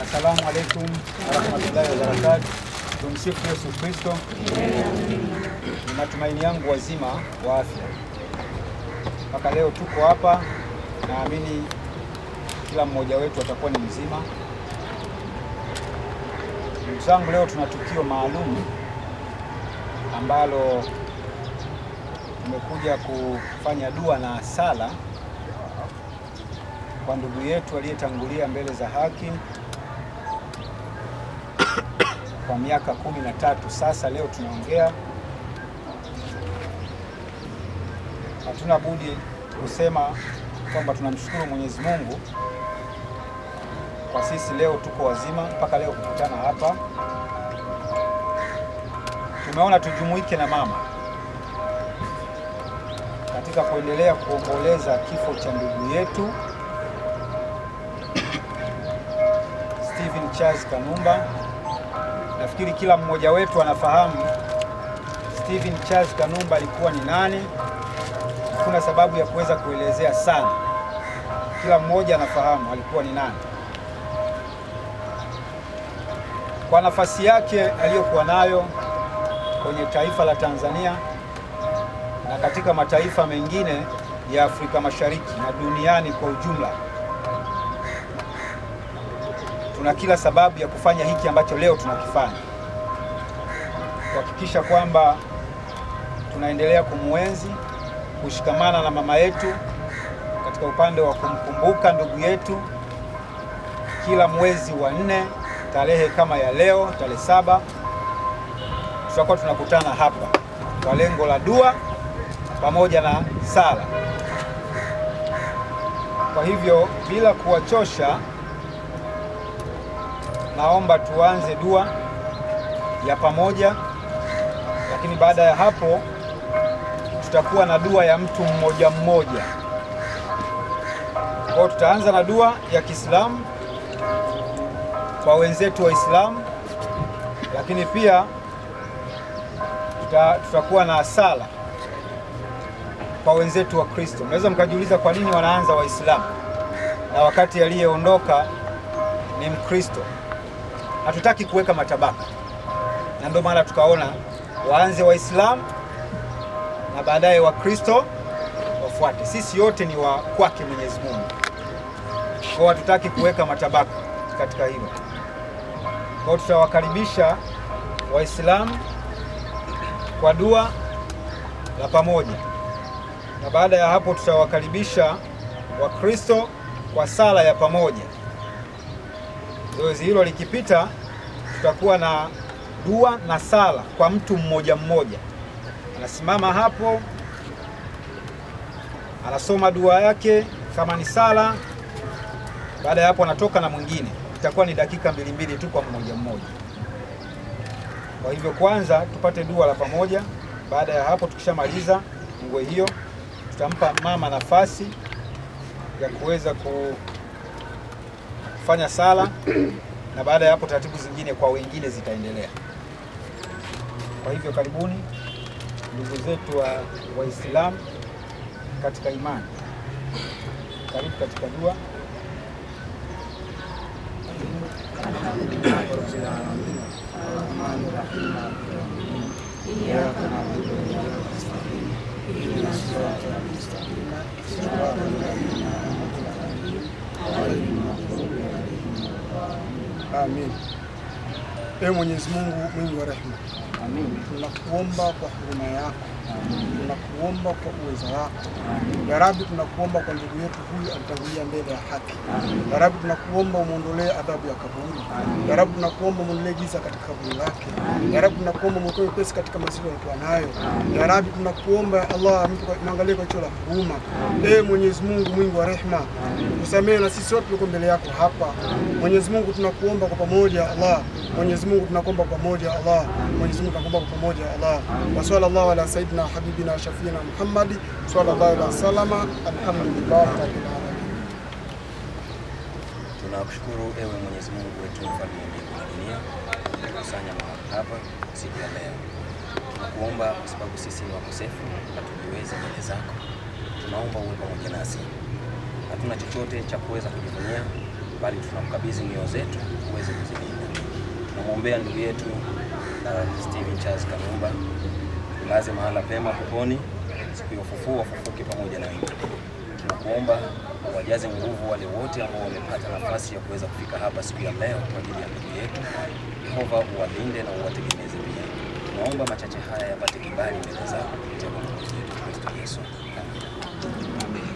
Assalamu alaikum warahmatullahi wabarakatuh. Tumsifu Yesu Kristo. Ni matumaini yangu wazima wa afya. Mpaka leo tuko hapa, naamini kila mmoja wetu atakuwa ni mzima. Ndugu zangu, leo tuna tukio maalum ambalo tumekuja kufanya dua na sala kwa ndugu yetu aliyetangulia mbele za haki kwa miaka 13 sasa. Leo tunaongea, hatuna budi kusema kwamba tunamshukuru Mwenyezi Mungu kwa sisi leo tuko wazima mpaka leo kukutana hapa. Tumeona tujumuike na mama katika kuendelea kuomboleza kifo cha ndugu yetu Stephen Charles Kanumba. Nafikiri kila mmoja wetu anafahamu Stephen Charles Kanumba alikuwa ni nani. Hakuna sababu ya kuweza kuelezea sana, kila mmoja anafahamu alikuwa ni nani. Kwa nafasi yake aliyokuwa nayo kwenye taifa la Tanzania na katika mataifa mengine ya Afrika Mashariki na duniani kwa ujumla, tuna kila sababu ya kufanya hiki ambacho leo tunakifanya, kuhakikisha kwamba tunaendelea kumuenzi, kushikamana na mama yetu katika upande wa kumkumbuka ndugu yetu. Kila mwezi wa 4 tarehe kama ya leo tarehe 7 tutakuwa tunakutana hapa kwa lengo la dua pamoja na sala. Kwa hivyo bila kuwachosha, naomba tuanze dua ya pamoja, lakini baada ya hapo tutakuwa na dua ya mtu mmoja mmoja. Kwa tutaanza na dua ya Kiislamu kwa wenzetu Waislamu, lakini pia tutakuwa na sala kwa wenzetu wa Kristo. Mnaweza mkajiuliza kwa nini wanaanza Waislamu na wakati aliyeondoka ni Mkristo. Hatutaki kuweka matabaka, na ndio maana tukaona waanze Waislamu na baadaye Wakristo wafuate. Sisi yote ni wa kwake Mwenyezi Mungu, kwa hatutaki kuweka matabaka katika hilo. Kwa tutawakaribisha Waislamu kwa dua la pamoja, na baada ya hapo tutawakaribisha Wakristo kwa sala ya pamoja. Zoezi hilo likipita, tutakuwa na dua na sala kwa mtu mmoja mmoja. Anasimama hapo, anasoma dua yake kama ni sala. Baada ya hapo anatoka na mwingine. Itakuwa ni dakika 2 tu kwa mmoja mmoja. Kwa hivyo kwanza tupate dua la pamoja. Baada ya hapo tukishamaliza ngwe hiyo, tutampa mama nafasi ya kuweza kufanya sala, na baada ya hapo taratibu zingine kwa wengine zitaendelea. Kwa hivyo karibuni ndugu zetu wa Waislamu katika imani. Karibu katika dua. Amin. Ewe Mwenyezi Mungu mwingi wa rehema, amin, tunakuomba kwa huruma yako, tunakuomba kwa uwezo wako. Ya Rabbi, tunakuomba kwa ndugu yetu huyu alitangulia mbele ya haki. Ya Rabbi, tunakuomba umuondolee adhabu ya kaburi. Ya Rabbi, tunakuomba umuondolee giza katika kaburi lake. Ya Rabbi, tunakuomba mwokoe pesa katika mazito alikuwa nayo. Ya Rabbi, tunakuomba ya Allah muangalie kwa jicho la huruma. Ewe Mwenyezi Mungu mwingi wa rehema, tusamehe na sisi wote tuko mbele yako hapa. Mwenyezi Mungu, tunakuomba kwa pamoja Allah. Mwenyezi Mungu, tunakuomba kwa pamoja Allah. Mwenyezi Mungu, tunakuomba kwa pamoja Allah. Wa sallallahu ala sayyidina habibina shafiina Muhammad sallallahu alaihi wasallam. Alhamdulillah rabbil alamin. Tunakushukuru ewe Mwenyezi Mungu wetu, mfalme wa mbingu na dunia, kukusanya mahali hapa siku ya leo. Tunakuomba kwa sababu sisi ni wakosefu, hatujiwezi mbele zako. Tunaomba uwe pamoja nasi. Hatuna chochote cha kuweza kujivunia, bali tunamkabidhi mioyo zetu uweze kuzilinda. Tunamwombea ndugu yetu Steven Charles Kanumba, laze mahala pema peponi, siku ya ufufuo wafufuke pamoja na wengine. Tunakuomba wajaze nguvu wale wote ambao wamepata nafasi ya kuweza kufika hapa siku ya leo kwa ajili ya ndugu yetu. Yehova uwalinde na uwategemeze pia. Tunaomba machache haya yapate kibali mbele zako kupitia kwa Kristo Yesu. Amen.